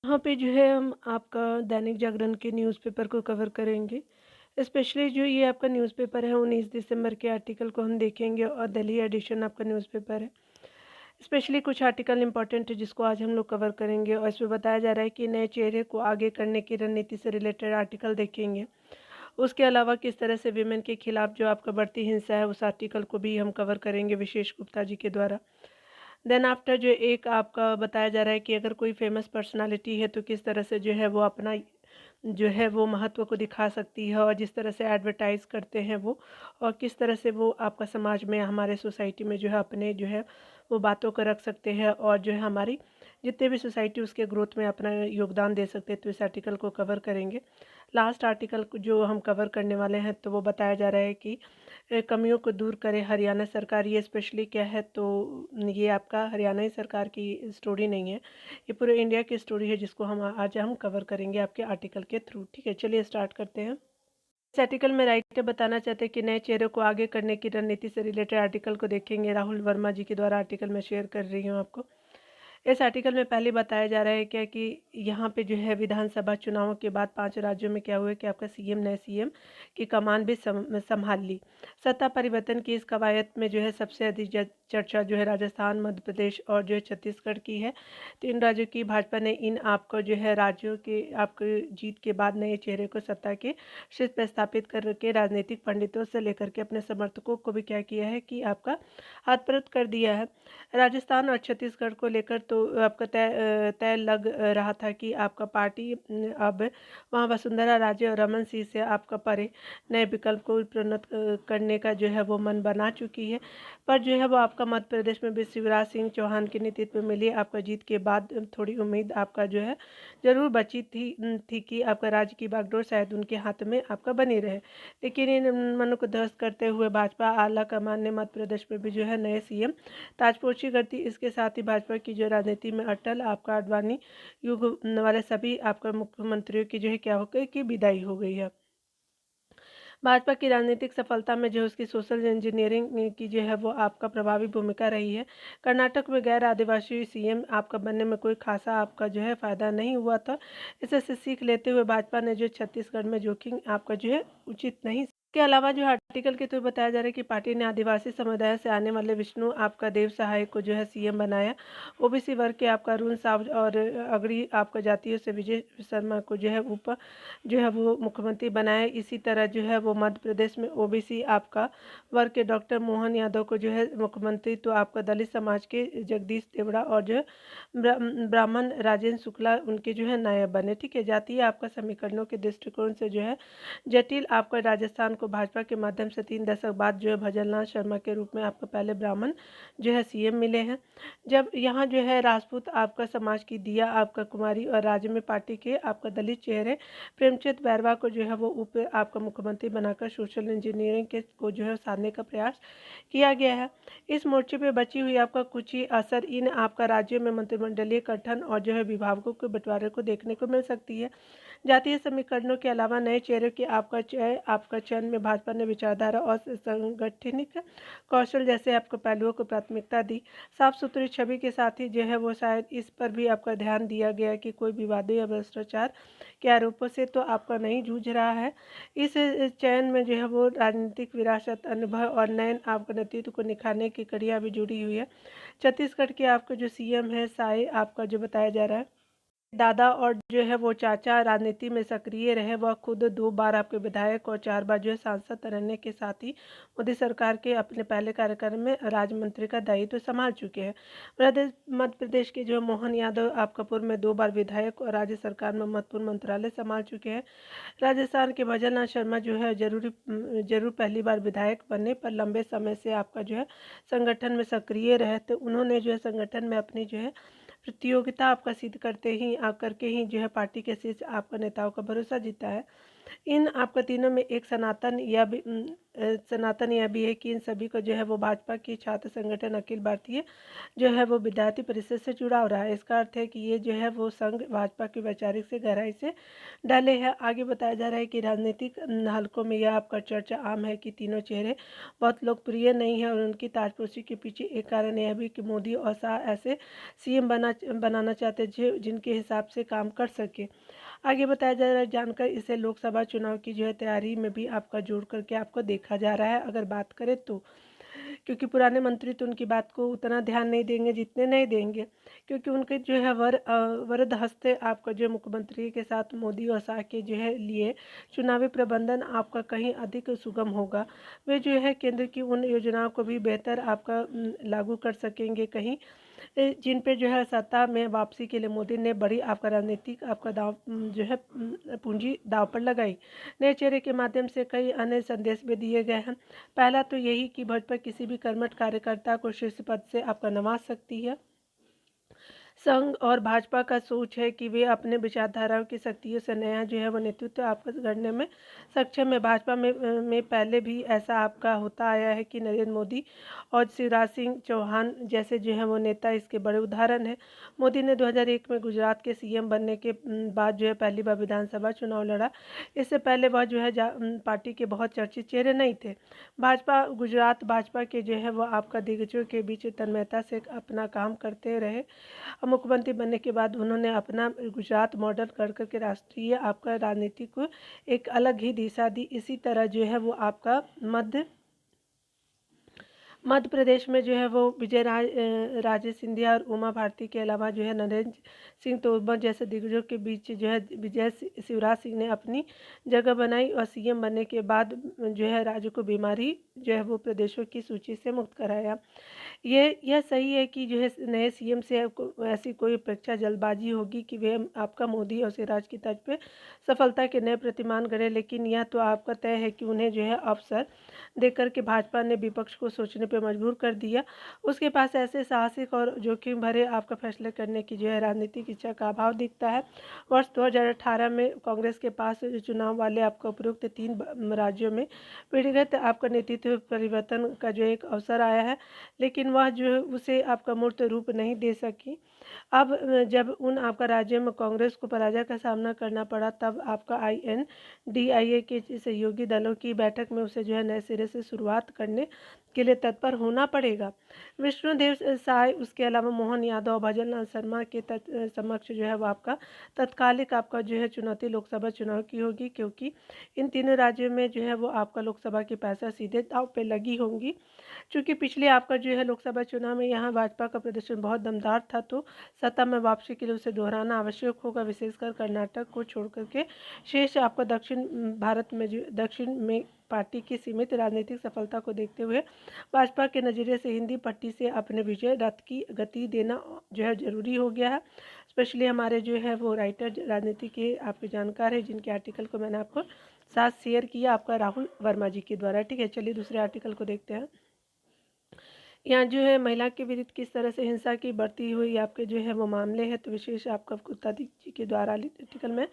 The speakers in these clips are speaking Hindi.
यहाँ पे जो है हम आपका दैनिक जागरण के न्यूज़पेपर को कवर करेंगे। स्पेशली जो ये आपका न्यूज़पेपर है 19 दिसंबर के आर्टिकल को हम देखेंगे और दिल्ली एडिशन आपका न्यूज़पेपर है। स्पेशली कुछ आर्टिकल इम्पोर्टेंट है जिसको आज हम लोग कवर करेंगे और इसमें बताया जा रहा है कि नए चेहरे को आगे करने की रणनीति से रिलेटेड आर्टिकल देखेंगे। उसके अलावा किस तरह से विमेन के खिलाफ जो आपका बढ़ती हिंसा है उस आर्टिकल को भी हम कवर करेंगे विशेष गुप्ता जी के द्वारा। देन आफ्टर जो एक आपका बताया जा रहा है कि अगर कोई फेमस पर्सनालिटी है तो किस तरह से जो है वो अपना जो है वो महत्व को दिखा सकती है और जिस तरह से एडवर्टाइज़ करते हैं वो और किस तरह से वो आपका समाज में हमारे सोसाइटी में जो है अपने जो है वो बातों को रख सकते हैं और जो है हमारी जितने भी सोसाइटी उसके ग्रोथ में अपना योगदान दे सकते हैं तो इस आर्टिकल को कवर करेंगे। लास्ट आर्टिकल को जो हम कवर करने वाले हैं तो वो बताया जा रहा है कि कमियों को दूर करे हरियाणा सरकार। ये स्पेशली क्या है तो ये आपका हरियाणा ही सरकार की स्टोरी नहीं है, ये पूरे इंडिया की स्टोरी है जिसको हम आज हम कवर करेंगे आपके आर्टिकल के थ्रू। ठीक है, चलिए स्टार्ट करते हैं। इस आर्टिकल में राइटर बताना चाहते हैं कि नए चेहरे को आगे करने की रणनीति से रिलेटेड आर्टिकल को देखेंगे। राहुल वर्मा जी के द्वारा आर्टिकल मैं शेयर कर रही हूँ आपको। इस आर्टिकल में पहले बताया जा रहा है क्या कि यहाँ पे जो है विधानसभा चुनावों के बाद 5 राज्यों में क्या हुआ कि आपका सीएम नए सीएम की कमान भी संभाल ली। सत्ता परिवर्तन की इस कवायद में जो है सबसे अधिक चर्चा जो है राजस्थान, मध्य प्रदेश और जो है छत्तीसगढ़ की है। तो इन राज्यों की भाजपा ने इन आपको जो है राज्यों के आपके जीत के बाद नए चेहरे को सत्ता के शीर्ष पर स्थापित करके राजनीतिक पंडितों से लेकर के अपने समर्थकों को भी क्या किया है कि आपका हाथ कर दिया है। राजस्थान और छत्तीसगढ़ को लेकर तो आपका तय लग रहा था कि आपका पार्टी अब वहाँ वसुंधरा राजे और रमन सिंह से आपका परे नए विकल्प को प्रोन्नत करने का जो है वो मन बना चुकी है। पर जो है वो आपका मध्य प्रदेश में भी शिवराज सिंह चौहान के नेतृत्व में मिली आपका जीत के बाद थोड़ी उम्मीद आपका जो है जरूर बची थी कि आपका राज्य की बागडोर शायद उनके हाथ में आपका बनी रहे। लेकिन इन मनों को ध्वस्त करते हुए भाजपा आला कमान ने मध्य प्रदेश में भी जो है नए सीएम ताजपोशी करती। इसके साथ ही भाजपा की जो राजनीति में अटल आपका आडवाणी युग वाले सभी आपका मुख्यमंत्रियों की जो है क्या हो गई कि विदाई हो गई है। भाजपा की राजनीतिक सफलता में जो उसकी सोशल इंजीनियरिंग की जो है वो आपका प्रभावी भूमिका रही है। कर्नाटक में गैर आदिवासी सीएम आपका बनने में कोई खासा आपका जो है फायदा नहीं हुआ था। इसे से सीख लेते हुए भाजपा ने जो छत्तीसगढ़ में जोखिम आपका जो है उचित नहीं। के अलावा जो आर्टिकल के थ्रू बताया जा रहा है कि पार्टी ने आदिवासी समुदाय से आने वाले विष्णु आपका देव सहाय को जो है सीएम बनाया। ओबीसी वर्ग के आपका अरुण साव और अगड़ी आपका जातियों से विजय शर्मा को जो है ऊपर जो है वो मुख्यमंत्री बनाया। इसी तरह जो है वो मध्य प्रदेश में ओबीसी आपका वर्ग के डॉक्टर मोहन यादव को जो है मुख्यमंत्री तो आपका दलित समाज के जगदीश देवड़ा और जो है ब्राह्मण राजेंद्र शुक्ला उनके जो है नायब बने। ठीक है, जातीय आपका समीकरणों के दृष्टिकोण से जो है जटिल आपका राजस्थान को भाजपा के माध्यम से 3 दशक बाद जो है भजनलाल शर्मा के रूप में आपका पहले ब्राह्मण जो है सीएम मिले हैं। जब यहाँ जो है राजपूत आपका समाज की दिया आपका कुमारी और राज्य में पार्टी के आपका दलित चेहरे प्रेमचंद बैरवा को जो है वो उप आपका मुख्यमंत्री बनाकर सोशल इंजीनियरिंग के को जो है साधने का प्रयास किया गया है। इस मोर्चे पे बची हुई आपका कुछ ही असर इन आपका राज्यों में मंत्रिमंडलीय गठन और जो है विभागों के बंटवारे को देखने को मिल सकती है। जातीय समीकरणों के अलावा नए चेहरे के आपका चयन में भाजपा ने विचारधारा और सांगठनिक कौशल जैसे आपको पहलुओं को प्राथमिकता दी। साफ सुथरी छवि के साथ ही जो है वो शायद इस पर भी आपका ध्यान दिया गया कि कोई विवादों या भ्रष्टाचार के आरोपों से तो आपका नहीं जूझ रहा है। इस चयन में जो है वो राजनीतिक विरासत अनुभव और नयन आपका नेतृत्व को निखारने की कड़ियाँ भी जुड़ी हुई है। छत्तीसगढ़ के आपका जो सीएम है साय आपका जो बताया जा रहा है दादा और जो है वो चाचा राजनीति में सक्रिय रहे। वह खुद 2 बार आपके विधायक और 4 बार जो है सांसद रहने के साथ ही मोदी सरकार के अपने पहले कार्यकाल में राज्य मंत्री का दायित्व संभाल चुके हैं। मध्य प्रदेश के जो मोहन यादव आपका पूर्व में 2 बार विधायक और राज्य सरकार में महत्वपूर्ण मंत्रालय संभाल चुके हैं। राजस्थान के भजनलाल शर्मा जो है जरूर पहली बार विधायक बनने पर लंबे समय से आपका जो है संगठन में सक्रिय रहे। तो उन्होंने जो है संगठन में अपनी जो है प्रतियोगिता आपका सिद्ध करते ही करके ही जो है पार्टी के शीर्ष आपका नेताओं का भरोसा जीता है। इन आपका तीनों में एक सनातन यह भी है कि इन सभी को जो है वो भाजपा की छात्र संगठन अखिल भारतीय जो है वो विद्यार्थी परिषद से जुड़ाव रहा है। इसका अर्थ है कि ये जो है वो संघ भाजपा की वैचारिक से गहराई से डाले हैं। आगे बताया जा रहा है कि राजनीतिक हलकों में यह आपका चर्चा आम है कि तीनों चेहरे बहुत लोकप्रिय नहीं है और उनकी ताजपोशी के पीछे एक कारण यह भी कि मोदी और शाह ऐसे सीएम बनाना चाहते जो जिनके हिसाब से काम कर सके। आगे बताया जा रहा है जानकर इसे लोकसभा चुनाव की जो है तैयारी में भी आपका जोड़ करके आपको देखा जा रहा है। अगर बात करें तो क्योंकि पुराने मंत्री तो उनकी बात को उतना ध्यान नहीं देंगे जितने नहीं देंगे, क्योंकि उनके जो है वरद हस्ते आपका जो मुख्यमंत्री के साथ मोदी और शाह के जो है लिए चुनावी प्रबंधन आपका कहीं अधिक सुगम होगा। वे जो है केंद्र की उन योजनाओं को भी बेहतर आपका लागू कर सकेंगे कहीं जिन पे जो है सत्ता में वापसी के लिए मोदी ने बड़ी आपका राजनीतिक आपका दाव जो है पूंजी दाव पर लगाई। नए चेहरे के माध्यम से कई अन्य संदेश भी दिए गए हैं। पहला तो यही कि भाजपा किसी भी कर्मठ कार्यकर्ता को शीर्ष पद से आपका नवाज सकती है। संघ और भाजपा का सोच है कि वे अपने विचारधाराओं की शक्तियों से नया जो है वो नेतृत्व आपका गढ़ने में सक्षम है। भाजपा में पहले भी ऐसा आपका होता आया है कि नरेंद्र मोदी और शिवराज सिंह चौहान जैसे जो है वो नेता इसके बड़े उदाहरण हैं। मोदी ने 2001 में गुजरात के सीएम बनने के बाद जो है पहली बार विधानसभा चुनाव लड़ा। इससे पहले वह जो है पार्टी के बहुत चर्चित चेहरे नहीं थे। गुजरात भाजपा के जो है वो आपका दिग्गजों के बीच तन्मयता से अपना काम करते रहे। मुख्यमंत्री बनने के बाद उन्होंने अपना गुजरात मॉडल कर करके राष्ट्रीय आपका राजनीति को एक अलग ही दिशा दी। इसी तरह जो है वो आपका मध्य प्रदेश में जो है वो राजे सिंधिया और उमा भारती के अलावा जो है नरेंद्र सिंह तोमर जैसे दिग्गजों के बीच जो है शिवराज सिंह ने अपनी जगह बनाई और सीएम बनने के बाद जो है राज्य को बीमारी जो है वो प्रदेशों की सूची से मुक्त कराया। यह सही है कि जो है नए सीएम से ऐसी कोई अपेक्षा जल्दबाजी होगी कि वे आपका मोदी और सिराज की तर्ज पे सफलता के नए प्रतिमान गढ़े, लेकिन यह तो आपका तय है कि उन्हें जो है अवसर देकर के भाजपा ने विपक्ष को सोचने पर मजबूर कर दिया। उसके पास ऐसे साहसिक और जोखिम भरे आपका फैसले करने की जो है राजनीतिक इच्छा का अभाव दिखता है। वर्ष 2018 में कांग्रेस के पास चुनाव वाले आपका उपरोक्त 3 राज्यों में पीढ़ीगत आपका नेतृत्व परिवर्तन का जो एक अवसर आया है, लेकिन वह जो है उसे आपका मूर्त रूप नहीं दे सकी। अब जब उन आपका राज्य में कांग्रेस को पराजय का सामना करना पड़ा, तब आपका INDIA के सहयोगी दलों की बैठक में उसे जो है नए सिरे से शुरुआत करने के लिए तत्पर होना पड़ेगा। विष्णुदेव साय उसके अलावा मोहन यादव भजन लाल शर्मा के समक्ष जो है वो आपका तत्कालिक आपका जो है चुनौती लोकसभा चुनाव की होगी, क्योंकि इन तीनों राज्यों में जो है वो आपका लोकसभा की पैसा सीधे दांव पे लगी होंगी। चूँकि पिछले आपका जो है लोकसभा चुनाव में यहाँ भाजपा का प्रदर्शन बहुत दमदार था, तो सत्ता में वापसी के लिए उसे दोहराना आवश्यक होगा, विशेषकर कर्नाटक को छोड़ करके शेष आपका दक्षिण में पार्टी की सीमित राजनीतिक सफलता को देखते हुए भाजपा के नज़रिए से हिंदी पट्टी से अपने विजय रथ की गति देना जो है जरूरी हो गया है। स्पेशली हमारे जो है वो राइटर राजनीति के आपके जानकार हैं, जिनके आर्टिकल को मैंने आपको साथ शेयर किया आपका राहुल वर्मा जी के द्वारा। ठीक है, चलिए दूसरे आर्टिकल को देखते हैं। यहाँ जो है महिला के विरुद्ध किस तरह से हिंसा की बढ़ती हुई आपके जो है वो मामले हैं, तो विशेष आपका गुप्ता जी के द्वारा आर्टिकल में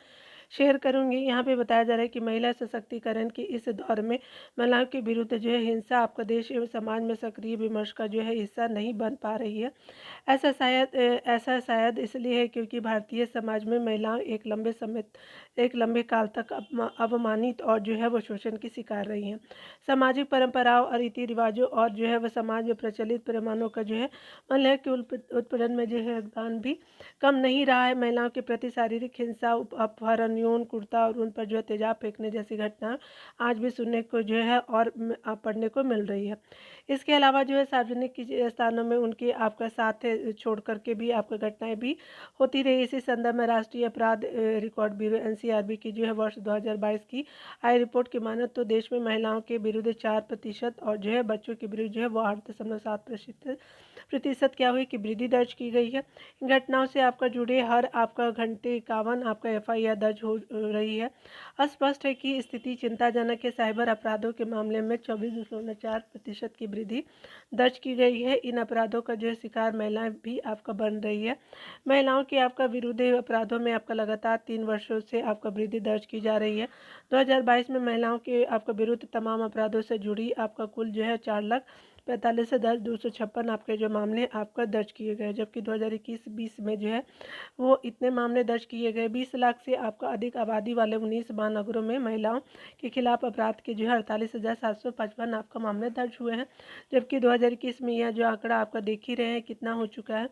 शेयर करूंगी। यहाँ पे बताया जा रहा है कि महिला सशक्तिकरण के इस दौर में महिलाओं के विरुद्ध जो है हिंसा आपका देश एवं समाज में सक्रिय विमर्श का जो है हिस्सा नहीं बन पा रही है। ऐसा शायद इसलिए है क्योंकि भारतीय समाज में महिलाएं एक लंबे काल तक अवमानित और जो है वो शोषण की शिकार रही हैं। सामाजिक परंपराओं और रीति रिवाजों और जो है वह समाज में प्रचलित पैमानों का जो है महिला के उत्पीड़न में जो है योगदान भी कम नहीं रहा है। महिलाओं के प्रति शारीरिक हिंसा, अपहरण, यौन कुर्ता और उन पर जो है तेजाब फेंकने जैसी घटना आज भी सुनने को जो है और पढ़ने को मिल रही है। इसके अलावा जो है सार्वजनिक स्थानों में उनके आपका साथ छोड़ करके भी आपका घटनाएं भी होती रही। इसी संदर्भ में राष्ट्रीय अपराध रिकॉर्ड ब्यूरो NCRB की जो है वर्ष 2022 की आई रिपोर्ट की माने तो देश में महिलाओं के विरुद्ध 4% और जो है बच्चों के विरुद्ध जो है वो 8.7% प्रतिशत क्या हुई कि वृद्धि दर्ज की गई है। इन घटनाओं से आपका जुड़े हर आपका घंटे 51 आपका एफआईआर दर्ज हो रही है। स्पष्ट है कि स्थिति चिंताजनक है। साइबर अपराधों के मामले में 24.4% की वृद्धि दर्ज की गई है। इन अपराधों का जो है शिकार महिलाएं भी आपका बन रही है। महिलाओं के आपका विरुद्ध अपराधों में आपका लगातार 3 वर्षों से आपका वृद्धि दर्ज की जा रही है। 2022 में महिलाओं के आपका विरुद्ध तमाम अपराधों से जुड़ी आपका कुल जो है 4,45,256 आपके जो मामले आपका दर्ज किए गए, जबकि 2021-20 में जो है वो इतने मामले दर्ज किए गए। 20 लाख से आपका अधिक आबादी वाले 19 महानगरों में महिलाओं के खिलाफ अपराध के जो है 48,755 आपका मामले दर्ज हुए हैं, जबकि 2021 में यह जो आंकड़ा आपका देख ही रहे हैं कितना हो चुका है।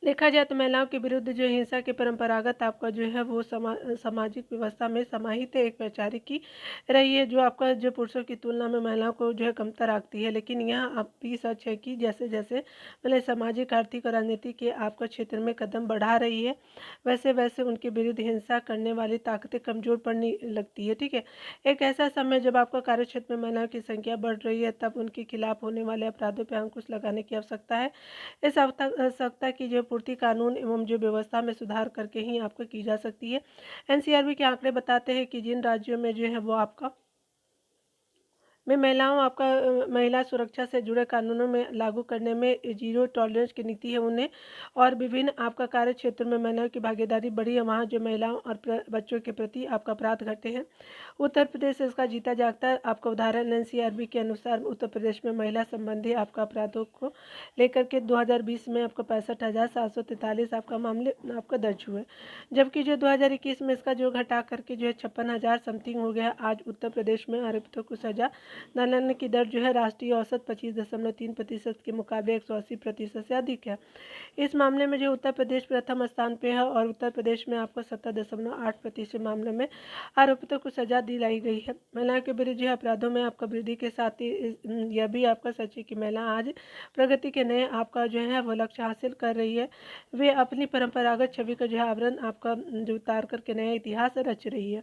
देखा जाए तो महिलाओं के विरुद्ध जो हिंसा के परंपरागत आपका जो है वो सामाजिक व्यवस्था में समाहित एक वैचारिकी रही है, जो आपका जो पुरुषों की तुलना में महिलाओं को जो है कमतर आंकती है। लेकिन यह अब भी सच है कि जैसे जैसे मतलब सामाजिक, आर्थिक और राजनीति के आपका क्षेत्र में कदम बढ़ा रही है, वैसे वैसे उनके विरुद्ध हिंसा करने वाली ताकतें कमजोर पड़ने लगती है। ठीक है, एक ऐसा समय जब आपका कार्यक्षेत्र में महिलाओं की संख्या बढ़ रही है, तब उनके खिलाफ होने वाले अपराधों पर अंकुश लगाने की आवश्यकता है। इस आवश्यकता की जो पूर्ति कानून एवं जो व्यवस्था में सुधार करके ही आपको की जा सकती है। एनसीआरबी के आंकड़े बताते हैं कि जिन राज्यों में जो है वो आपका महिलाओं आपका महिला सुरक्षा से जुड़े कानूनों में लागू करने में जीरो टॉलरेंस की नीति है उन्हें, और विभिन्न आपका कार्य क्षेत्र में महिलाओं की भागीदारी बढ़ी है, वहाँ जो महिलाओं और बच्चों के प्रति आपका अपराध घटे हैं। उत्तर प्रदेश इसका जीता जागता आपका उदाहरण। एनसीआरबी के अनुसार उत्तर प्रदेश में महिला संबंधी आपका अपराधों को लेकर के 2020 में आपका 65,743 आपका मामले आपका दर्ज हुए, जबकि जो 2021 में इसका जो घटा करके जो है 56,000 समथिंग हो गया। आज उत्तर प्रदेश में आरोपितों को सजा दंडन की दर जो है राष्ट्रीय औसत 25.3% के मुकाबले 180% से अधिक है। इस मामले में जो उत्तर प्रदेश प्रथम स्थान पे है, और उत्तर प्रदेश में आपको 70.8% मामले में आरोपितों को सजा दिलाई गई है। महिलाओं के विरुद्ध जो अपराधों में आपका वृद्धि के साथ ही यह भी आपका सच है कि महिला आज प्रगति के नए आपका जो है वो लक्ष्य हासिल कर रही है। वे अपनी परंपरागत छवि का जो है आवरण आपका जो उतार करके नया इतिहास रच रही है।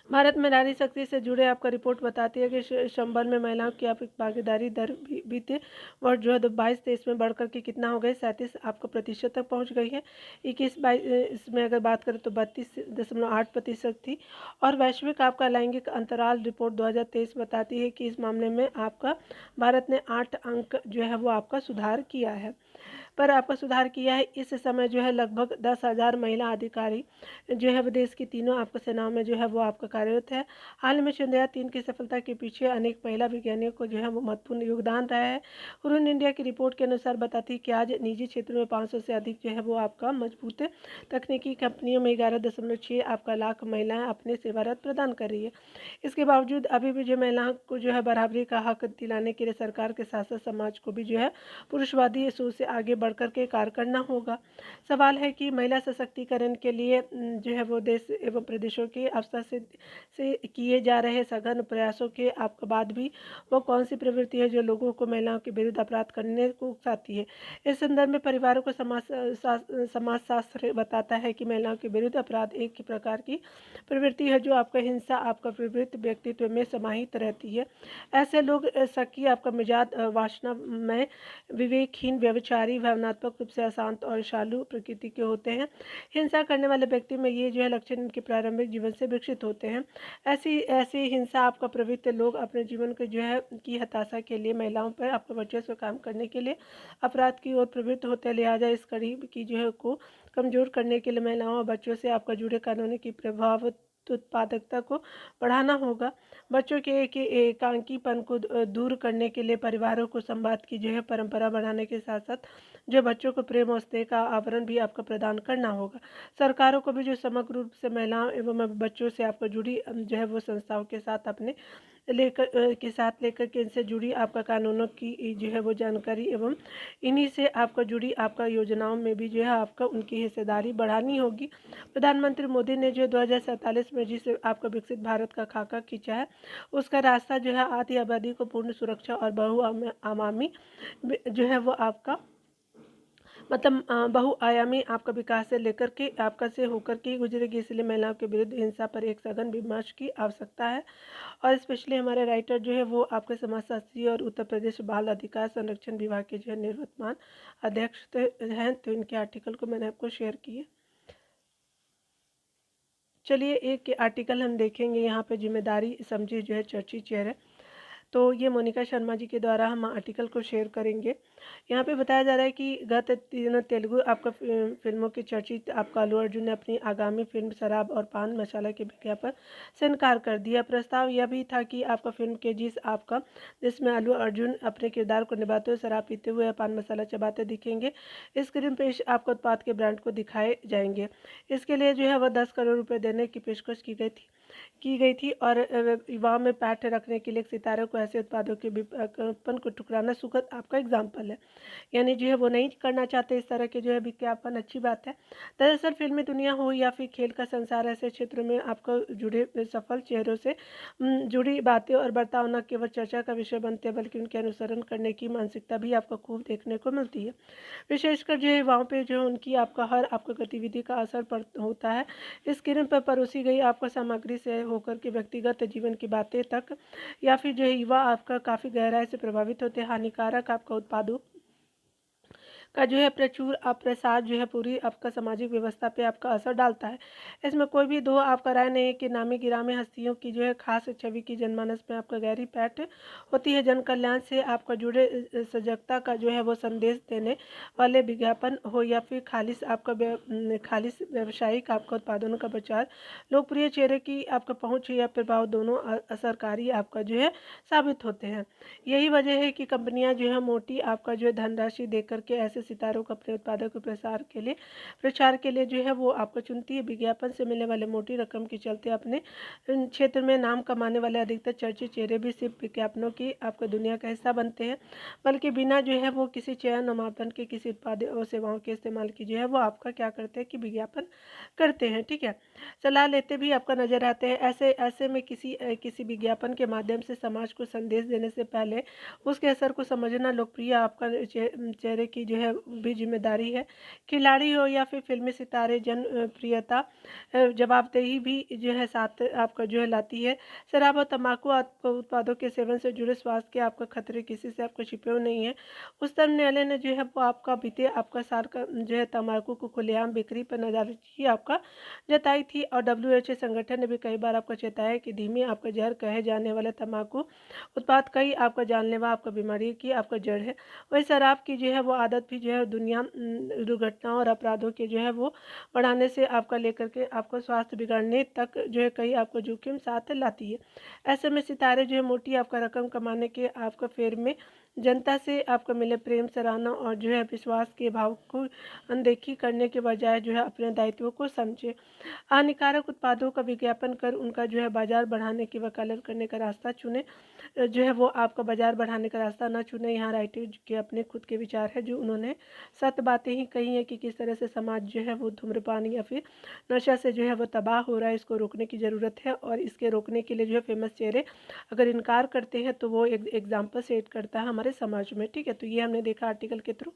भारत में नारी शक्ति से जुड़े आपका रिपोर्ट बताती है कि संबल में महिलाओं की आप भागीदारी दर बीते वर्ष जो है 22-23 में बढ़कर के कितना हो गई 37 आपका प्रतिशत तक पहुंच गई है। 21-22 में अगर बात करें तो 32.8% थी। और वैश्विक आपका लैंगिक अंतराल रिपोर्ट 2023 बताती है कि इस मामले में आपका भारत ने 8 अंक जो है वो आपका सुधार किया है, पर आपका सुधार किया है। इस समय जो है लगभग 10,000 महिला अधिकारी जो है विदेश की तीनों आपको सेनाओं में जो है वो आपका कार्यरत है। हाल में चंद्रयान-3 की सफलता के पीछे अनेक महिला वैज्ञानिकों को जो है वो महत्वपूर्ण योगदान रहा है। उड़ान इंडिया की रिपोर्ट के अनुसार बताती है कि आज निजी क्षेत्र में 500 से अधिक जो है वो आपका मजबूत तकनीकी कंपनियों में 11.6 आपका लाख महिलाएं अपने सेवारत प्रदान कर रही है। इसके बावजूद अभी भी जो महिलाओं को जो है बराबरी का हक दिलाने के लिए सरकार के साथ साथ समाज को भी जो है पुरुषवादी सोच से आगे बढ़कर के कार्य करना होगा। सवाल है कि महिला सशक्तिकरण के लिए जो है वो देश एवं प्रदेशों के अवसर से किए जा रहे सघन प्रयासों के आपके बाद भी वो कौन सी प्रवृत्ति है जो लोगों को महिलाओं के विरुद्ध अपराध करने को उकसाती है। इस संदर्भ में परिवारों को समाजशास्त्र बताता है कि महिलाओं के विरुद्ध अपराध एक ही प्रकार की प्रवृत्ति है जो आपका हिंसा आपका प्रवृत्ति व्यक्तित्व में समाहित रहती है। ऐसे लोग सकी आपका मिजाज वासना में विवेकहीन, व्यभिचारी, भावनात्मक रूप से अशांत और शालू प्रकृति के होते हैं। हिंसा करने वाले व्यक्ति में ये जो है लक्षण इनके प्रारंभिक जीवन से विकसित होते हैं। ऐसी हिंसा आपका प्रवृत्ति लोग अपने जीवन को जो है की हताशा के लिए महिलाओं पर आपका वर्चस्व काम करने के लिए अपराध की ओर प्रवृत्त होते हैं। लिहाजा इस कड़ी की जो है को कमजोर करने के लिए महिलाओं और बच्चों से आपका जुड़े कानूनी की प्रभाव उत्पादकता को बढ़ाना होगा। बच्चों के एकांकीपन को दूर करने के लिए परिवारों को संवाद की जो है परंपरा बढ़ाने के साथ साथ जो बच्चों को प्रेम और स्नेह का आवरण भी आपको प्रदान करना होगा। सरकारों को भी जो समग्र रूप से महिलाओं एवं बच्चों से आपको जुड़ी जो है वो संस्थाओं के साथ अपने लेकर के इनसे जुड़ी आपका कानूनों की जो है वो जानकारी एवं इन्हीं से आपका जुड़ी आपका योजनाओं में भी जो है आपका उनकी हिस्सेदारी बढ़ानी होगी। प्रधानमंत्री मोदी ने जो 2047 में जिस आपका विकसित भारत का खाका खींचा है, उसका रास्ता जो है आधी आबादी को पूर्ण सुरक्षा और बहुआयामी जो है वो आपका मतलब बहुआयामी आपका विकास से लेकर के आपका से होकर के ही गुजरेगी, इसलिए महिलाओं के विरुद्ध हिंसा पर एक सघन विमर्श की आवश्यकता है। और स्पेशली हमारे राइटर जो है वो आपके समाजशास्त्री और उत्तर प्रदेश बाल अधिकार संरक्षण विभाग के जो है निवर्तमान अध्यक्ष हैं, तो इनके आर्टिकल को मैंने आपको शेयर किए। चलिए एक आर्टिकल हम देखेंगे यहाँ पे, जिम्मेदारी समझिए जो है चर्चित चेहरे। तो ये मोनिका शर्मा जी के द्वारा हम आर्टिकल को शेयर करेंगे। यहाँ पे बताया जा रहा है कि गत दिनों तेलुगु आपका फिल्मों की चर्चित आपका अल्लू अर्जुन ने अपनी आगामी फिल्म शराब और पान मसाला के विज्ञापन से इनकार कर दिया। प्रस्ताव यह भी था कि आपका फिल्म के जिसमें अल्लू अर्जुन अपने किरदार को निभाते हुए शराब पीते हुए या पान मसाला चबाते दिखेंगे, स्क्रीन पे आपको उत्पाद के ब्रांड को दिखाए जाएंगे। इसके लिए जो है वह 10 करोड़ रुपये देने की पेशकश की गई थी और युवाओं में पैठ रखने के लिए सितारों को ऐसे उत्पादों के विज्ञापन को ठुकराना सुखद आपका एग्जाम्पल है। यानी जो है वो नहीं करना चाहते इस तरह के जो है विज्ञापन, अच्छी बात है। दरअसल फिल्मी दुनिया हो या फिर खेल का संसार, ऐसे क्षेत्र में आपको जुड़े सफल चेहरों से जुड़ी बातें और बर्ताव न केवल चर्चा का विषय बनते हैं, बल्कि उनके अनुसरण करने की मानसिकता भी आपको खूब देखने को मिलती है। विशेषकर जो है युवाओं पे जो उनकी आपका गतिविधि का असर होता है। स्क्रीन पर परोसी गई आपको सामग्री से होकर के व्यक्तिगत जीवन की बातें तक, या फिर जो है युवा आपका काफ़ी गहराई से प्रभावित होते हैं। हानिकारक आपका उत्पादों का जो है प्रचुर प्रसार जो है पूरी आपका सामाजिक व्यवस्था पे आपका असर डालता है। इसमें कोई भी दो आपका राय नहीं है कि नामी गिरामी हस्तियों की जो है खास छवि की जनमानस में आपका गहरी पैठ होती है। जन कल्याण से आपका जुड़े सजगता का जो है वो संदेश देने वाले विज्ञापन हो या फिर खालिस व्यावसायिक आपका उत्पादनों का प्रचार, लोकप्रिय चेहरे की आपका पहुँच या प्रभाव दोनों असरकारी आपका जो है साबित होते हैं। यही वजह है कि कंपनियां जो है मोटी आपका जो है धनराशि देकर के ऐसे सितारों को अपने उत्पादों के प्रचार के लिए जो है वो आपको चुनती है। विज्ञापन से मिलने वाले मोटी रकम के चलते अपने क्षेत्र में नाम कमाने वाले अधिकतर चर्चित चेहरे भी सिर्फ विज्ञापनों की आपको दुनिया का हिस्सा बनते हैं, बल्कि बिना जो है वो किसी चयन और मापदंड के किसी उत्पाद और सेवाओं के इस्तेमाल की जो है वो आपका क्या करते हैं कि विज्ञापन करते हैं। ठीक है, सलाह लेते भी आपका नजर आते हैं। ऐसे में किसी विज्ञापन के माध्यम से समाज को संदेश देने से पहले उसके असर को समझना लोकप्रिय आपका चेहरे की जो है भी जिम्मेदारी है। खिलाड़ी हो या फिर फिल्मी सितारे, जनप्रियता जवाबदेही भी जो है साथ आपका जो है लाती है। शराब और तंबाकू उत्पादों के सेवन से जुड़े स्वास्थ्य के आपका खतरे किसी से आपको छिपे हुए नहीं है। उच्चतम न्यायालय ने जो है वो आपका बीते आपका साल का जो है तंबाकू को खुलेआम बिक्री पर नज़रदारी आपका जताई थी। और WHO संगठन ने भी कई बार आपको चेताया है कि धीमी आपका जहर कहे जाने वाले तंबाकू उत्पाद कई आपका जानलेवा आपका बीमारी की आपका जड़ है। वही शराब की जो है वो आदत भी जो है दुनिया दुर्घटनाओं और अपराधों के जो है वो बढ़ाने से आपका लेकर के आपको स्वास्थ्य बिगड़ने तक जो है कई आपको जोखिम साथ लाती है। ऐसे में सितारे जो है मोटी आपका रकम कमाने के आपका फेर में जनता से आपको मिले प्रेम, सराहना और जो है विश्वास के भाव को अनदेखी करने के बजाय जो है अपने दायित्वों को समझे। हानिकारक उत्पादों का विज्ञापन कर उनका जो है बाजार बढ़ाने की वकालत करने का रास्ता चुने, जो है वो आपका बाजार बढ़ाने का रास्ता ना चुने। यहाँ राइटर के अपने खुद के विचार है, जो उन्होंने सत्य बातें ही कही हैं कि किस तरह से समाज जो है वो धूम्रपान या फिर नशा से जो है वो तबाह हो रहा है। इसको रोकने की ज़रूरत है और इसके रोकने के लिए जो है फेमस चेहरे अगर इनकार करते हैं तो वो एक एग्जाम्पल सेट करता है हमारे समाज में। ठीक है, तो ये हमने देखा आर्टिकल के थ्रू।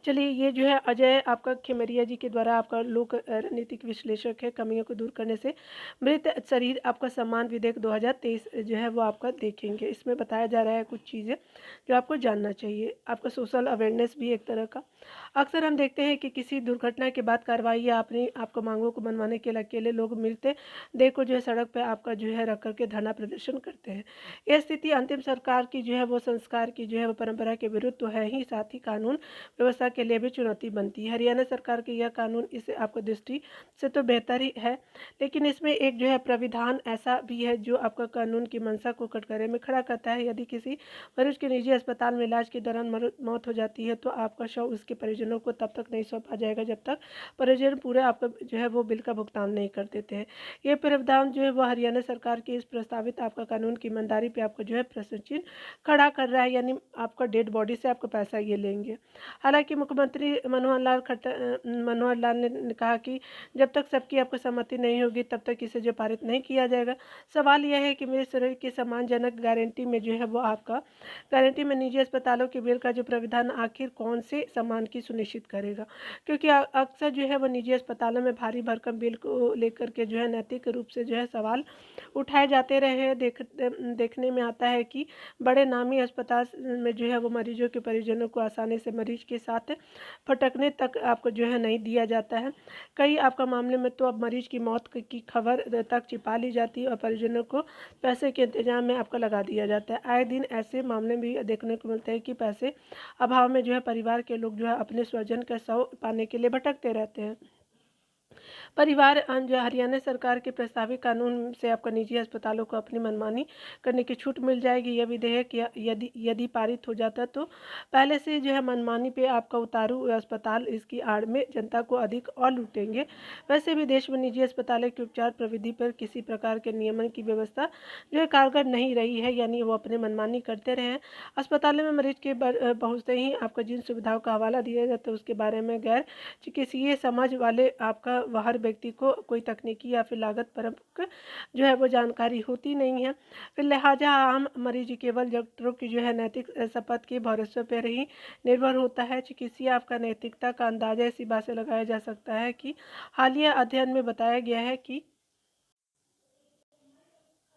चलिए, ये जो है अजय आपका खेमरिया जी के द्वारा आपका लोक रणनीतिक विश्लेषक है। कमियों को दूर करने से मृत शरीर आपका सम्मान विधेयक 2023 जो है वो आपका देखेंगे। इसमें बताया जा रहा है कुछ चीज़ें जो आपको जानना चाहिए। आपका सोशल अवेयरनेस भी एक तरह का। अक्सर हम देखते हैं कि किसी दुर्घटना के बाद कार्रवाई या अपनी आपको मांगों को मनवाने के लिए अकेले लोग मिलते देह को जो है सड़क पर आपका जो है रख करके धरना प्रदर्शन करते हैं। यह स्थिति अंतिम सरकार की जो है वो संस्कार की जो है वो परंपरा के विरुद्ध तो है ही, साथ ही कानून व्यवस्था के लिए भी चुनौती बनती है। हरियाणा सरकार की यह कानून इस आपको दृष्टि से तो बेहतर ही है, लेकिन इसमें एक जो है प्राविधान ऐसा भी है जो आपका कानून की मंशा को कटघरे में खड़ा करता है। यदि किसी मरीज के निजी अस्पताल में इलाज के दौरान मौत हो जाती है तो आपका शव उसके परिजनों को तब तक नहीं सौंपा जाएगा जब तक परिजन पूरे आपका जो है वो बिल का भुगतान नहीं कर देते हैं। ये प्रावधान जो है वो हरियाणा सरकार की इस प्रस्तावित आपका कानून की ईमानदारी पे आपको जो है प्रश्न चिन्ह खड़ा कर रहा है, यानी आपका डेड बॉडी से आपका पैसा ये लेंगे। हालांकि मुख्यमंत्री मनोहर लाल ने कहा कि जब तक सबकी आपको सहमति नहीं होगी तब तक इसे जो पारित नहीं किया जाएगा। सवाल यह है कि मेरे शरीर की सम्मानजनक गारंटी में जो है वो आपका गारंटी में निजी अस्पतालों के बिल का जो प्राविधान आखिर कौन से सम्मान की सुनिश्चित करेगा, क्योंकि अक्सर जो है वो निजी अस्पतालों में भारी भरकम बिल को लेकर के जो है नैतिक रूप से जो है सवाल उठाए जाते रहे हैं। देखने में आता है कि बड़े नामी अस्पताल में जो है वो मरीजों के परिजनों को आसानी से मरीज के साथ फटकने तक आपको जो है नहीं दिया जाता है। कई आपका मामले में तो अब मरीज की मौत की खबर तक छिपा ली जाती है और परिजनों को पैसे के इंतजाम में आपको लगा दिया जाता है। आए दिन ऐसे मामले भी देखने को मिलते हैं कि पैसे अभाव में जो है परिवार के लोग जो है अपने स्वजन का शव पाने के लिए भटकते रहते हैं। परिवार जो हरियाणा सरकार के प्रस्तावित कानून से आपका निजी अस्पतालों को अपनी मनमानी करने की छूट मिल जाएगी। यह विधेयक यदि यदि पारित हो जाता तो पहले से जो है मनमानी पे आपका उतारू अस्पताल इसकी आड़ में जनता को अधिक और लूटेंगे। वैसे भी देश में निजी अस्पतालों की उपचार प्रविधि पर किसी प्रकार के नियमन की व्यवस्था जो है कारगर नहीं रही है, यानी वो अपने मनमानी करते रहे हैं। अस्पतालों में मरीज के पहुँचते ही आपको जिन सुविधाओं का हवाला दिया जाता है उसके बारे में गैर चिकित्सीय समझ वाले आपका हर व्यक्ति को कोई तकनीकी या फिर लागत परक जो है वो जानकारी होती नहीं है। फिर लिहाजा आम मरीज केवल डॉक्टरों की जो है नैतिक शपथ के भरोसे पर ही निर्भर होता है। चिकित्सीय आपका नैतिकता का अंदाजा इसी बात से लगाया जा सकता है कि हालिया अध्ययन में बताया गया है कि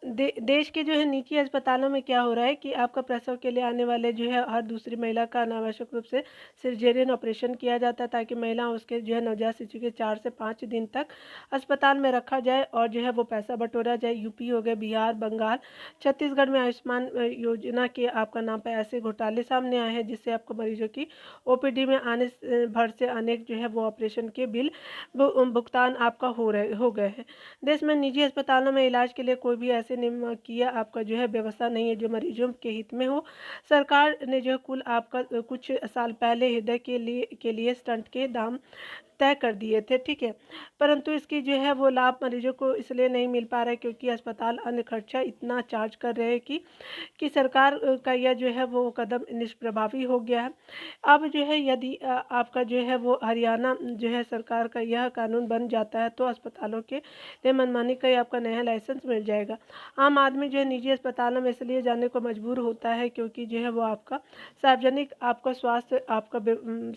देश के जो है निजी अस्पतालों में क्या हो रहा है कि आपका प्रसव के लिए आने वाले जो है हर दूसरी महिला का अनावश्यक रूप से सिजेरियन ऑपरेशन किया जाता है ताकि महिला उसके जो है नवजात शिशु के 4 से 5 दिन तक अस्पताल में रखा जाए और जो है वो पैसा बटोरा जाए। यूपी हो गया, बिहार, बंगाल, छत्तीसगढ़ में आयुष्मान योजना के आपका नाम पर ऐसे घोटाले सामने आए हैं जिससे आपको मरीजों की ओपीडी में आने भर से अनेक जो है वो ऑपरेशन के बिल भुगतान आपका हो गए हैं। देश में निजी अस्पतालों में इलाज के लिए कोई भी ऐसे नियामकीय आपका जो है व्यवस्था नहीं है जो मरीजों के हित में हो। सरकार ने जो कुल आपका कुछ साल पहले हृदय के लिए स्टंट के दाम तय कर दिए थे, ठीक है, परंतु इसकी जो है वो लाभ मरीजों को इसलिए नहीं मिल पा रहा है क्योंकि अस्पताल अन्य खर्चा इतना चार्ज कर रहे हैं कि सरकार का यह जो है वो कदम निष्प्रभावी हो गया है। अब जो है यदि आपका जो है वो हरियाणा जो है सरकार का यह कानून बन जाता है तो अस्पतालों के लिए मनमानी का ही आपका नया लाइसेंस मिल जाएगा। आम आदमी जो है निजी अस्पतालों में इसलिए जाने को मजबूर होता है क्योंकि जो है वो आपका सार्वजनिक आपका स्वास्थ्य आपका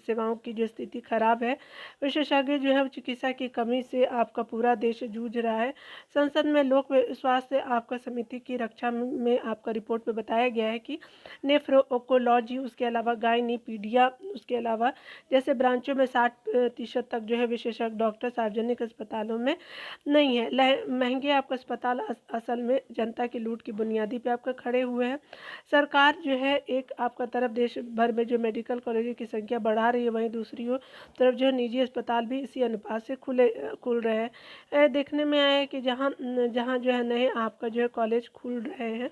सेवाओं की जो स्थिति खराब है। विशेषज्ञ जो है चिकित्सा की कमी से आपका पूरा देश जूझ रहा है। संसद में लोक स्वास्थ्य आपका समिति की रक्षा में आपका रिपोर्ट में बताया गया है कि नेफ्रोकोलॉजी, उसके अलावा गायनीपीडिया, उसके अलावा जैसे ब्रांचों में 60% तक जो है विशेषज्ञ डॉक्टर सार्वजनिक अस्पतालों में नहीं है। महंगे आपका अस्पताल असल में जनता की लूट की बुनियादी पे आपका खड़े हुए हैं। सरकार जो है एक आपका तरफ देश भर में जो मेडिकल कॉलेजों की संख्या बढ़ा रही है, वहीं दूसरी तरफ जो निजी अस्पताल भी इसी अनुपात से खुल रहे हैं। देखने में आया है कि जहाँ जहाँ जो है नए आपका जो है कॉलेज खुल रहे हैं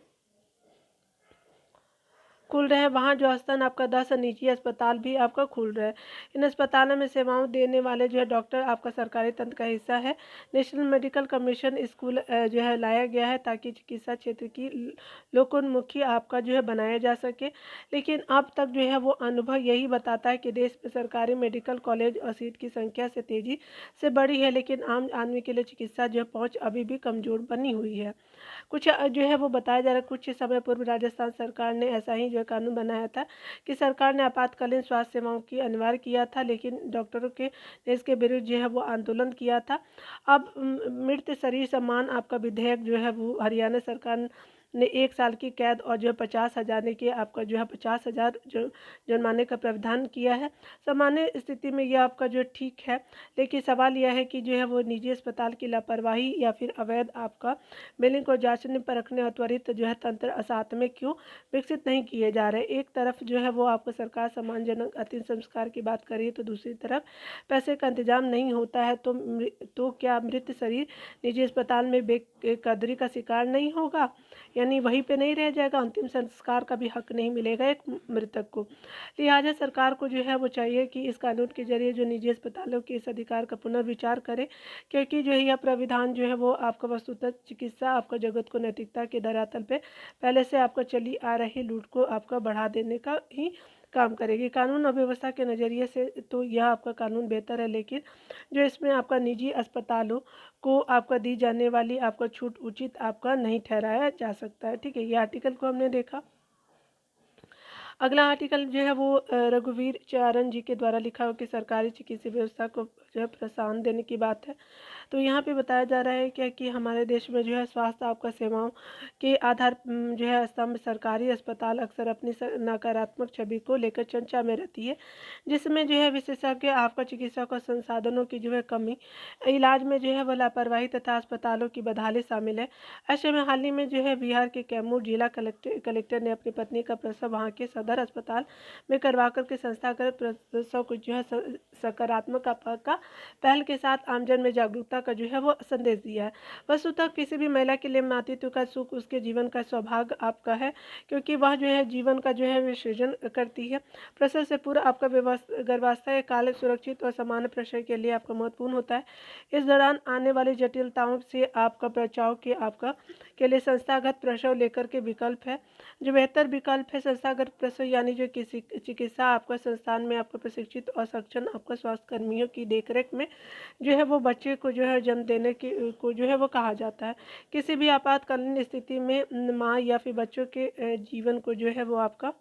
वहाँ जो स्थान आपका 10 निजी अस्पताल भी आपका खुल रहा है। इन अस्पतालों में सेवाओं देने वाले जो है डॉक्टर आपका सरकारी तंत्र का हिस्सा है। नेशनल मेडिकल कमीशन स्कूल जो है लाया गया है ताकि चिकित्सा क्षेत्र की लोकोन्मुखी आपका जो है बनाया जा सके, लेकिन अब तक जो है वो अनुभव यही बताता है कि देश में सरकारी मेडिकल कॉलेज और सीट की संख्या से तेजी से बढ़ी है, लेकिन आम आदमी के लिए चिकित्सा जो है पहुँच अभी भी कमजोर बनी हुई है। कुछ जो है वो बताया जा रहा है, कुछ समय पूर्व राजस्थान सरकार ने ऐसा ही जो है कानून बनाया था कि सरकार ने आपातकालीन स्वास्थ्य सेवाओं की अनिवार्य किया था, लेकिन डॉक्टरों के ने इसके विरुद्ध जो है वो आंदोलन किया था। अब मृत शरीर सम्मान आपका विधेयक जो है वो हरियाणा सरकार ने 1 साल की कैद और जो है 50,000 के आपका जो है 50,000 जो जुर्माने का प्रावधान किया है। सामान्य स्थिति में यह आपका जो ठीक है, लेकिन सवाल यह है कि जो है वो निजी अस्पताल की लापरवाही या फिर अवैध आपका बिलिंग को जांचने परखने और त्वरित जो है तंत्र साथ में क्यों विकसित नहीं किए जा रहे। एक तरफ जो है वो आपको सरकार सम्मानजनक अंतिम संस्कार की बात कर रही है तो दूसरी तरफ पैसे का इंतजाम नहीं होता है तो क्या मृत शरीर निजी अस्पताल में बेकदरी का शिकार नहीं होगा, यानी वहीं पे नहीं रह जाएगा, अंतिम संस्कार का भी हक नहीं मिलेगा एक मृतक को। लिहाजा सरकार को जो है वो चाहिए कि इस कानून के जरिए जो निजी अस्पतालों के इस अधिकार का पुनर्विचार करे, क्योंकि जो है यह प्राविधान जो है वो आपका वस्तुतः चिकित्सा आपका जगत को नैतिकता के धरातल पे पहले से आपको चली आ रही लूट को आपका बढ़ा देने का ही काम करेगी। कानून और व्यवस्था के नज़रिए से तो यह आपका कानून बेहतर है, लेकिन जो इसमें आपका निजी अस्पतालों को आपका दी जाने वाली आपका छूट उचित आपका नहीं ठहराया जा सकता है। ठीक है, ये आर्टिकल को हमने देखा। अगला आर्टिकल जो है वो रघुवीर चारण जी के द्वारा लिखा हो कि सरकारी चिकित्सा व्यवस्था को जो है प्रोत्साहन देने की बात है। तो यहाँ पे बताया जा रहा है क्या कि हमारे देश में जो है स्वास्थ्य आपका सेवाओं के आधार जो है स्तंभ सरकारी अस्पताल अक्सर अपनी नकारात्मक छवि को लेकर चर्चा में रहती है, जिसमें जो है विशेषज्ञ आपका चिकित्सक और संसाधनों की जो है कमी, इलाज में जो है वह लापरवाही तथा अस्पतालों की बदहाली शामिल है। ऐसे में हाल ही में जो है बिहार के कैमूर जिला कलेक्टर ने अपनी पत्नी का प्रसव वहाँ के सदर अस्पताल में करवा कर के संस्थागत प्रसव को जो है सकारात्मक का पहल के साथ आमजन में जागरूकता का जो है वो संदेश दिया है। वस्तुतः किसी भी महिला के लिए मातृत्व का सुख उसके जीवन का सौभाग्य आपका है, क्योंकि वह जो है जीवन का जो है विसर्जन करती है। प्रसव से पूर्व आपका गर्भावस्था काल सुरक्षित और सामान्य प्रसव के लिए आपका महत्वपूर्ण होता है। इस दौरान आने वाली जटिलताओं से आपका बचाव के लिए संस्थागत प्रसव लेकर के विकल्प है। जो बेहतर विकल्प है संस्थागत प्रसव, यानी जो किसी चिकित्सा आपका संस्थान में आपका प्रशिक्षित और सक्षम आपका स्वास्थ्य कर्मियों की देखरेख में जो है वो बच्चे को जो है जन्म देने की को जो है वो कहा जाता है। किसी भी आपातकालीन स्थिति में माँ या फिर बच्चों के जीवन को जो है वो आपका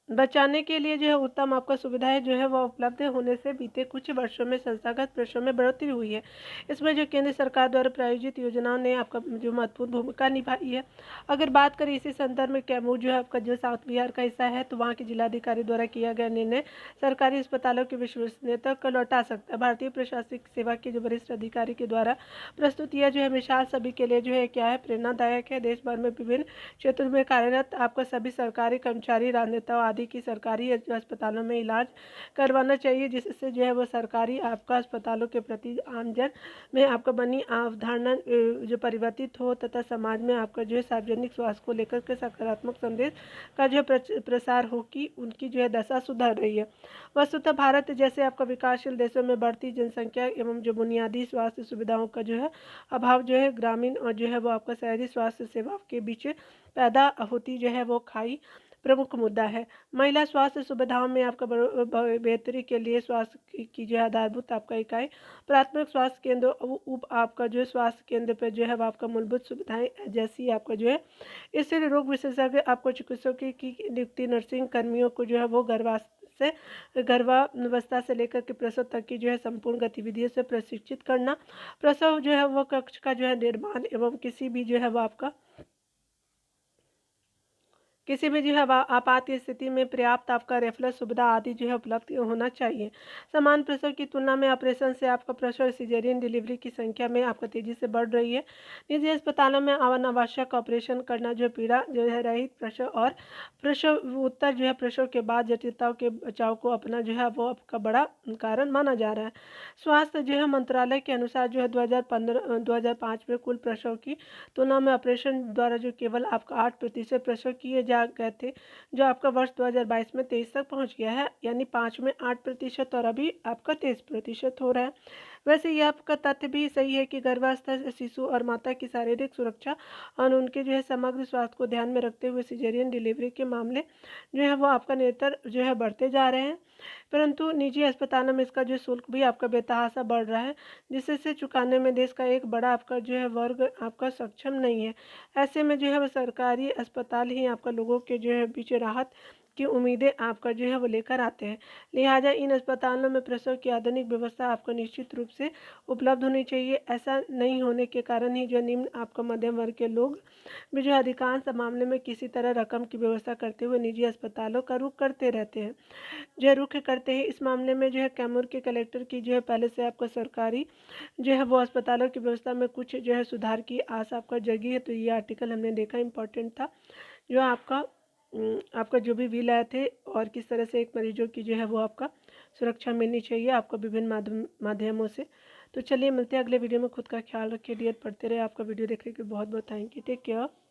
बचाने के लिए जो है उत्तम आपका सुविधाएं जो है वह उपलब्ध होने से बीते कुछ वर्षों में संस्थागत प्रसव में बढ़ोतरी हुई है। इसमें जो केंद्र सरकार द्वारा प्रायोजित योजनाओं ने आपका जो महत्वपूर्ण भूमिका निभाई है। अगर बात करें इसी संदर्भ में, कैमूर जो है आपका जो साउथ बिहार का हिस्सा है, तो वहाँ के जिलाधिकारी द्वारा किया गया निर्णय सरकारी अस्पतालों की विश्वसनीयता को लौटा सकता है। भारतीय प्रशासनिक सेवा के जो वरिष्ठ अधिकारी के द्वारा प्रस्तुत यह जो है मिसाल सभी के लिए जो है क्या है, प्रेरणादायक है। देश भर में विभिन्न क्षेत्रों में कार्यरत आपका सभी सरकारी कर्मचारी, राजनेताओं आदि की सरकारी अस्पतालों में इलाज करवाना चाहिए, जिससे जो है वो सरकारी आपका अस्पतालों के प्रति आमजन में आपका बनी अवधारणा जो परिवर्तित हो तथा समाज में आपका जो है सार्वजनिक स्वास्थ्य को लेकर के सकारात्मक संदेश का जो है प्रसार हो कि उनकी जो है दशा सुधर रही है। वस्तुतः भारत जैसे आपका विकासशील देशों में बढ़ती जनसंख्या एवं जो बुनियादी स्वास्थ्य सुविधाओं का जो है अभाव जो है ग्रामीण और जो है वो आपका शहरी स्वास्थ्य सेवाओं के बीच पैदा होती जो है वो खाई प्रमुख मुद्दा है। महिला स्वास्थ्य सुविधाओं में आपका बेहतरी के लिए स्वास्थ्य की जो है आधारभूत आपका इकाई प्राथमिक स्वास्थ्य केंद्र उप आपका जो है स्वास्थ्य केंद्र पर जो है आपका मूलभूत सुविधाएं जैसी आपका जो है इससे रोग विशेषज्ञ आपको चिकित्सकों की नियुक्ति, नर्सिंग कर्मियों को जो है वो गर्भावस्था से लेकर के प्रसव तक की जो है संपूर्ण गतिविधियों से प्रशिक्षित करना, प्रसव जो है वो कक्ष का जो है निर्माण एवं किसी भी जो है वो आपका किसी भी जो है आपात स्थिति में पर्याप्त आपका रेफरल सुविधा आदि जो है उपलब्ध होना चाहिए। समान प्रसव की तुलना में ऑपरेशन से आपका प्रसव सिजेरियन डिलीवरी की संख्या में आपका तेजी से बढ़ रही है। निजी अस्पतालों में अनावश्यक ऑपरेशन करना जो पीड़ा जो है रहित प्रसव और प्रसव उत्तर जो है प्रसव के बाद जटिलताओं के बचाव को अपना जो है वो आपका बड़ा कारण माना जा रहा है। स्वास्थ्य जो है मंत्रालय के अनुसार जो है 2005 में कुल प्रसव की तुलना में ऑपरेशन द्वारा जो केवल आपका 8% प्रसव किए जा गए थे, जो आपका वर्ष 2022 में 23 तक पहुंच गया है, यानी 5 में 8% और अभी आपका 23% हो रहा है। वैसे यह आपका तथ्य भी सही है कि गर्भावस्था शिशु और माता की शारीरिक सुरक्षा और उनके जो है समग्र स्वास्थ्य को ध्यान में रखते हुए सिजेरियन डिलीवरी के मामले जो है वो आपका निरंतर जो है बढ़ते जा रहे हैं, परंतु निजी अस्पतालों में इसका जो शुल्क भी आपका बेतहाशा बढ़ रहा है, जिससे चुकाने में देश का एक बड़ा आपका जो है वर्ग आपका सक्षम नहीं है। ऐसे में जो है वो सरकारी अस्पताल ही आपका लोगों के जो है बीच राहत की उम्मीदें आपका जो है वो लेकर आते हैं। लिहाजा इन अस्पतालों में प्रसव की आधुनिक व्यवस्था आपको निश्चित रूप से उपलब्ध होनी चाहिए। ऐसा नहीं होने के कारण ही जो निम्न आपका मध्यम वर्ग के लोग भी जो अधिकांश मामले में किसी तरह रकम की व्यवस्था करते हुए निजी अस्पतालों का रुख करते रहते हैं। जो है रुख करते हैं इस मामले में जो है कैमूर के कलेक्टर की जो है पहले से आपको सरकारी जो है वो अस्पतालों की व्यवस्था में कुछ जो है सुधार की आस आपका जगी है। तो ये आर्टिकल हमने देखा इम्पोर्टेंट था, जो आपका जो भी विल आए थे और किस तरह से एक मरीजों की जो है वो आपका सुरक्षा मिलनी चाहिए आपको विभिन्न माध्यमों से। तो चलिए मिलते हैं अगले वीडियो में। खुद का ख्याल रखिए, डियर, पढ़ते रहे। आपका वीडियो देखने के लिए बहुत बहुत थैंक यू। Take care.